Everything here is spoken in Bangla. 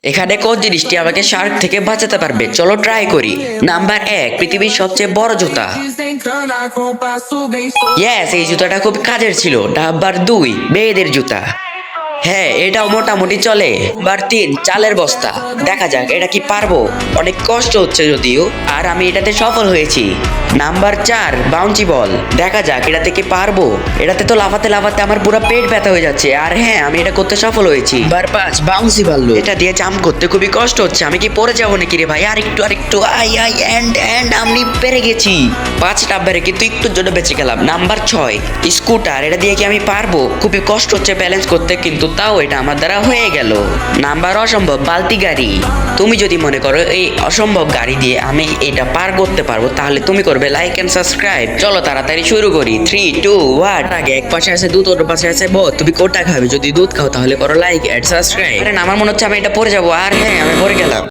এখানে কোন জিনিসটি আমাকে শার্ক থেকে বাঁচাতে পারবে? চলো ট্রাই করি। নাম্বার 1, পৃথিবীর সবচেয়ে বড় জুতা। ইয়েস, এই জুতাটা খুব কাজের ছিল। নাম্বার 2, মেয়েদের জুতা। হ্যাঁ, এটাও মোটামুটি চলে। নাম্বার 3, চালের বস্তা। দেখা যাক এটা কি পারবো। অনেক কষ্ট হচ্ছে যদিও, আর আমি এটাতে সফল হয়েছি। নাম্বার 4, বাউন্সি বল। দেখা যাক এটাতে কি পারবো। এটাতে তো লাফাতে লাফাতে আমার পুরো পেট ব্যথা হয়ে যাচ্ছে। আর হ্যাঁ, আমি এটা করতে সফল হয়েছি। নাম্বার 5, বাউন্সি বল। এটা দিয়ে জাম্প করতে খুবই কষ্ট হচ্ছে। আমি কি পড়ে যাবো নাকি রে ভাই? আরেকটু আই আই এন্ড আমি পেরে গেছি। 5 নাম্বারে কিন্তু একটুর জন্য বেঁচে গেলাম। Number 6, scooter. এটা দিয়ে কি আমি পারবো? খুবই কষ্ট হচ্ছে ব্যালেন্স করতে, কিন্তু তাও এটা আমার দ্বারা হয়ে গেল। নাম্বার অসম্ভব, বালতি গাড়ি। তুমি যদি মনে করো এই অসম্ভব গাড়ি দিয়ে আমি এটা পার করতে পারবো, তাহলে তুমি করবে লাইক এন্ড সাবস্ক্রাইব। চলো তাড়াতাড়ি শুরু করি। 3, 2, 1। আগে এক পাশে আছে দুধ, অন্য পাশে আছে মদ। তুমি কোনটা খাবে? যদি দুধ খাও তাহলে করো লাইক এন্ড সাবস্ক্রাইব। আমার মনে হচ্ছে আমি এটা পড়ে যাবো। আর হ্যাঁ, আমি পড়ে গেলাম।